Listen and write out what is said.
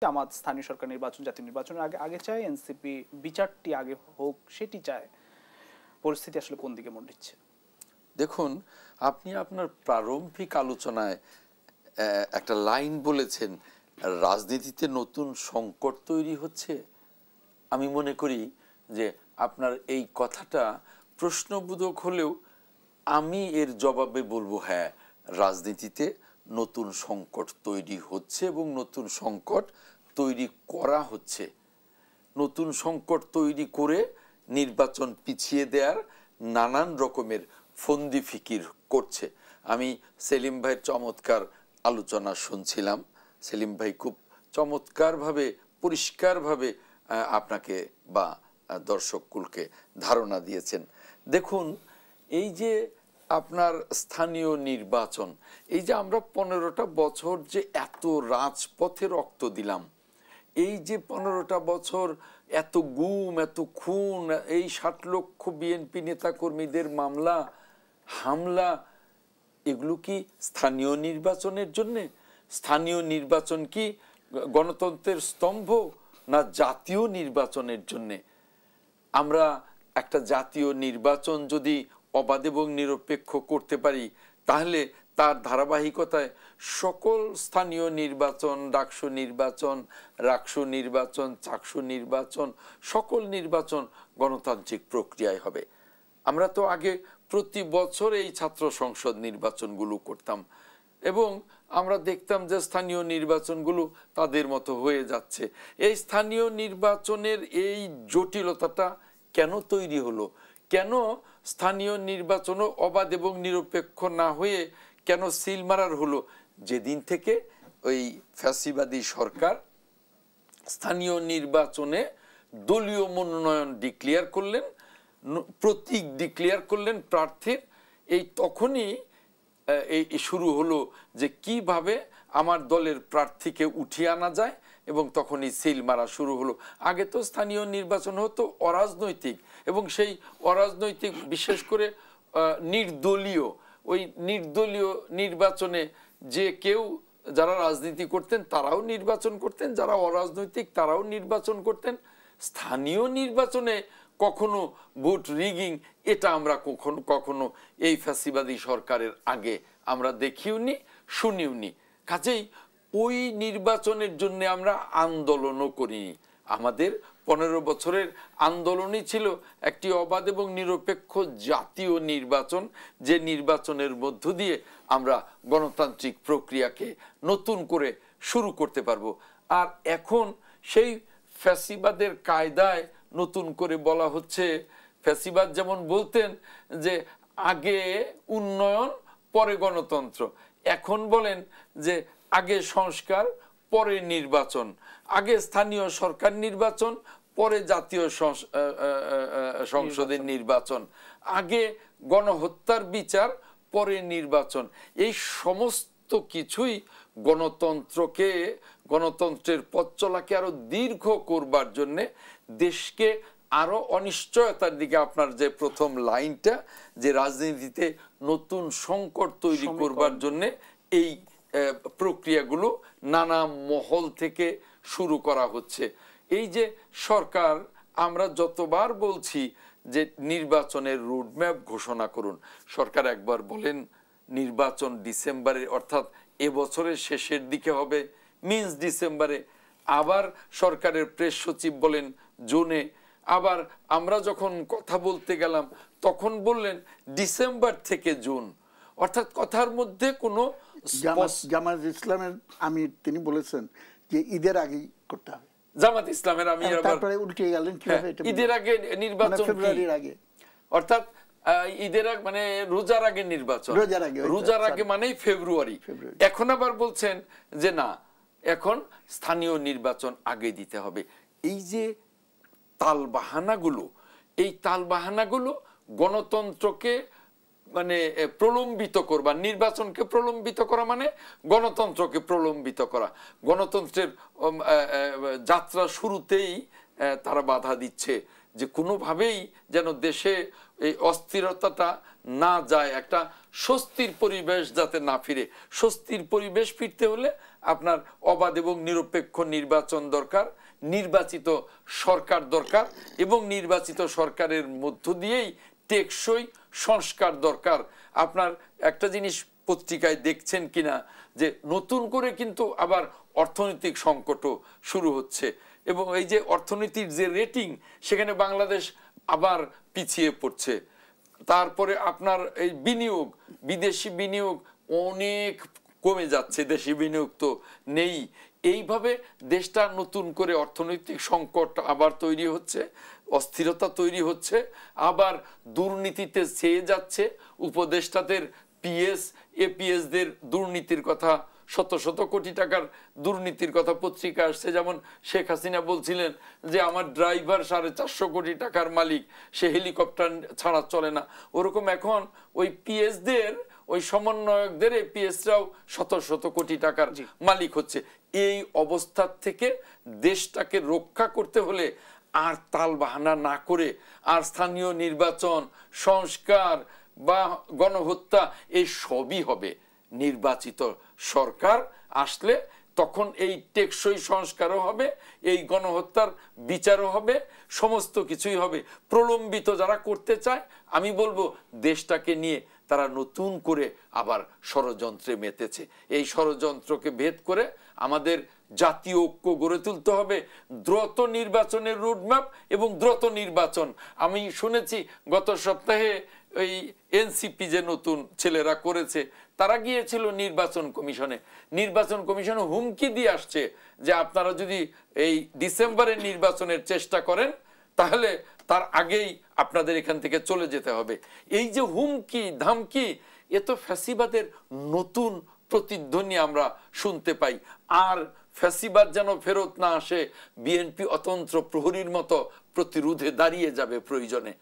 জামাত স্থানীয় সরকার নির্বাচন, জাতীয় নির্বাচনের আগে চায়, এনসিপি বিচারটি আগে হোক সেটি চায়। পরিস্থিতি আসলে কোন দিকে মোড় নিচ্ছে? দেখুন, আপনি আপনার প্রারম্ভিক আলোচনায় একটা লাইন বলেছেন, রাজনীতিতে নতুন সংকট তৈরি হচ্ছে। আমি মনে করি যে আপনার এই কথাটা প্রশ্নবোধক হলেও আমি এর জবাবে বলবো, হ্যাঁ, রাজনীতিতে নতুন সংকট তৈরি হচ্ছে এবং নতুন সংকট তৈরি করা হচ্ছে। নতুন সংকট তৈরি করে নির্বাচন পিছিয়ে দেওয়ার নানান রকমের ফন্দি ফিকির করছে। আমি সেলিম ভাইয়ের চমৎকার আলোচনা শুনছিলাম। সেলিম ভাই খুব চমৎকারভাবে, পরিষ্কারভাবে আপনাকে বা দর্শককুলকে ধারণা দিয়েছেন। দেখুন, এই যে আপনার স্থানীয় নির্বাচন, এই যে আমরা 15টা বছর যে এত রাজপথে রক্ত দিলাম, এই যে 15টা বছর এত গুম, এত খুন, এই 60 লক্ষ বিএনপি নেতাকর্মীদের মামলা হামলা, এগুলো কি স্থানীয় নির্বাচনের জন্যে? স্থানীয় নির্বাচন কি গণতন্ত্রের স্তম্ভ, না জাতীয় নির্বাচনের জন্যে? আমরা একটা জাতীয় নির্বাচন যদি অবাধ এবং নিরপেক্ষ করতে পারি, তাহলে তার ধারাবাহিকতায় সকল স্থানীয় নির্বাচন, ডাকসু নির্বাচন, রাকসু নির্বাচন, চাকসু নির্বাচন, সকল নির্বাচন গণতান্ত্রিক প্রক্রিয়ায় হবে। আমরা তো আগে প্রতি বছর এই ছাত্র সংসদ নির্বাচনগুলো করতাম এবং আমরা দেখতাম যে স্থানীয় নির্বাচনগুলো তাদের মতো হয়ে যাচ্ছে। এই স্থানীয় নির্বাচনের এই জটিলতাটা কেন তৈরি হলো? কেন স্থানীয় নির্বাচনও অবাধ এবং নিরপেক্ষ না হয়ে কেন সিল মারার হলো? যেদিন থেকে ওই ফ্যাসিবাদী সরকার স্থানীয় নির্বাচনে দলীয় মনোনয়ন ডিক্লেয়ার করলেন, প্রতীক ডিক্লেয়ার করলেন প্রার্থীর, এই তখনই এই শুরু হলো যে কিভাবে আমার দলের প্রার্থীকে উঠিয়ে আনা যায়, এবং তখনই সিল মারা শুরু হলো। আগে তো স্থানীয় নির্বাচন হতো অরাজনৈতিক, এবং সেই অরাজনৈতিক বিশেষ করে নির্দলীয়, ওই নির্দলীয় নির্বাচনে যে কেউ যারা রাজনীতি করতেন তারাও নির্বাচন করতেন, যারা অরাজনৈতিক তারাও নির্বাচন করতেন। স্থানীয় নির্বাচনে কখনো ভোট রিগিং, এটা আমরা কখনো এই ফ্যাসিবাদী সরকারের আগে আমরা দেখিওনি, শুনিওনি। কাজেই ওই নির্বাচনের জন্য আমরা আন্দোলনও করিনি। আমাদের 15 বছরের আন্দোলনই ছিল একটি অবাধ এবং নিরপেক্ষ জাতীয় নির্বাচন, যে নির্বাচনের মধ্য দিয়ে আমরা গণতান্ত্রিক প্রক্রিয়াকে নতুন করে শুরু করতে পারবো। আর এখন সেই ফ্যাসিবাদের কায়দায় নতুন করে বলা হচ্ছে, ফ্যাসিবাদ যেমন বলতেন যে আগে উন্নয়ন পরে গণতন্ত্র, এখন বলেন যে আগে সংস্কার পরে নির্বাচন, আগে স্থানীয় সরকার নির্বাচন পরে জাতীয় সংসদের নির্বাচন, আগে গণহত্যার বিচার পরে নির্বাচন। এই সমস্ত কিছুই গণতন্ত্রকে, গণতন্ত্রের পথ চলাকে আরো দীর্ঘ করবার জন্যে, দেশকে আরো অনিশ্চয়তার দিকে, আপনার যে প্রথম লাইনটা যে রাজনীতিতে নতুন সংকট তৈরি করবার জন্যে এই প্রক্রিয়াগুলো নানা মহল থেকে শুরু করা হচ্ছে। এই যে সরকার, আমরা যতবার বলছি যে নির্বাচনের রোডম্যাপ ঘোষণা করুন, সরকার একবার বলেন নির্বাচন ডিসেম্বরে, অর্থাৎ এবছরের শেষের দিকে হবে, মিন্স ডিসেম্বরে। আবার সরকারের প্রেস সচিব বলেন জুনে। আবার আমরা যখন কথা বলতে গেলাম তখন বললেন ডিসেম্বর থেকে জুন, অর্থাৎ কথার মধ্যে কোনো। জামাত ইসলামের আমির তিনি বলেছেন যে ঈদের আগেই করতে হবে। জামাত ইসলামের আমির তারপরে উল্টে গেলেন কিভাবে? ঈদের আগে নির্বাচন, ফেব্রুয়ারির আগে, অর্থাৎ ঈদের আগে মানে রোজার আগে নির্বাচন, রোজার আগে মানেই ফেব্রুয়ারি। এখন আবার বলছেন যে না, এখন স্থানীয় নির্বাচন আগে দিতে হবে। এই যে তালবাহানাগুলো, এই তালবাহানাগুলো গণতন্ত্রকে মানে প্রলম্বিত করবা, নির্বাচনকে প্রলম্বিত করা মানে গণতন্ত্রকে প্রলম্বিত করা। গণতন্ত্রের যাত্রা শুরুতেই তারা বাধা দিচ্ছে যে কোনোভাবেই যেন দেশে এই অস্থিরতাটা না যায়, একটা স্বস্তির পরিবেশ যাতে না ফিরে। স্বস্তির পরিবেশ ফিরতে হলে আপনার অবাধ এবং নিরপেক্ষ নির্বাচন দরকার, নির্বাচিত সরকার দরকার, এবং নির্বাচিত সরকারের মধ্য দিয়েই টেকসই সংস্কার দরকার। আপনার একটা জিনিস পত্রিকায় দেখছেন কিনা যে নতুন করে কিন্তু আবার অর্থনৈতিক সংকটও শুরু হচ্ছে, এবং এই যে অর্থনীতির যে রেটিং সেখানে বাংলাদেশ আবার পিছিয়ে পড়ছে। তারপরে আপনার এই বিনিয়োগ, বিদেশি বিনিয়োগ অনেক কমে যাচ্ছে, দেশি বিনিয়োগ তো নেই। এইভাবে দেশটা নতুন করে অর্থনৈতিক সংকট আবার তৈরি হচ্ছে, অস্থিরতা তৈরি হচ্ছে, আবার দুর্নীতিতে চেয়ে যাচ্ছে। উপদেষ্টাদের পিএস এপিএসদের দুর্নীতির কথা, শত শত কোটি টাকার দুর্নীতির কথা পত্রিকা আসছে। যেমন শেখ হাসিনা বলছিলেন যে আমার ড্রাইভার 450 কোটি টাকার মালিক, সে হেলিকপ্টার ছাড়া চলে না। ওরকম এখন ওই পিএসদের, ওই সমন্বয়কদের এপিএসরাও শত শত কোটি টাকার মালিক হচ্ছে। এই অবস্থা থেকে দেশটাকে রক্ষা করতে হলে আর তাল বাহানা না করে, আর স্থানীয় নির্বাচন, সংস্কার বা গণহত্যা এই সবই হবে। নির্বাচিত সরকার আসলে তখন এই টেকসই সংস্কারও হবে, এই গণহত্যার বিচারও হবে, সমস্ত কিছুই হবে। প্রলম্বিত যারা করতে চায়, আমি বলবো দেশটাকে নিয়ে তারা নতুন করে আবার ষড়যন্ত্রে মেতেছে। এই ষড়যন্ত্রকে ভেদ করে আমাদের জাতীয় ঐক্য গড়ে তুলতে হবে, দ্রুত নির্বাচনের রোডম্যাপ এবং দ্রুত নির্বাচন। আমি শুনেছি গত সপ্তাহে ওই এনসিপি যে নতুন ছেলেরা করেছে, তারা গিয়েছিল নির্বাচন কমিশনে। নির্বাচন কমিশনে হুমকি দিয়ে আসছে যে আপনারা যদি এই ডিসেম্বরে নির্বাচনের চেষ্টা করেন তাহলে তার আগেই আপনাদের এখান থেকে চলে যেতে হবে। এই যে হুমকি ধামকি, এ তো ফ্যাসিবাদের নতুন প্রতিধ্বনি আমরা শুনতে পাই। আর ফ্যাসিবাদ যেন ফেরত না আসে, বিএনপি অতন্ত্র প্রহরীর মতো প্রতিরোধে দাঁড়িয়ে যাবে প্রয়োজনে।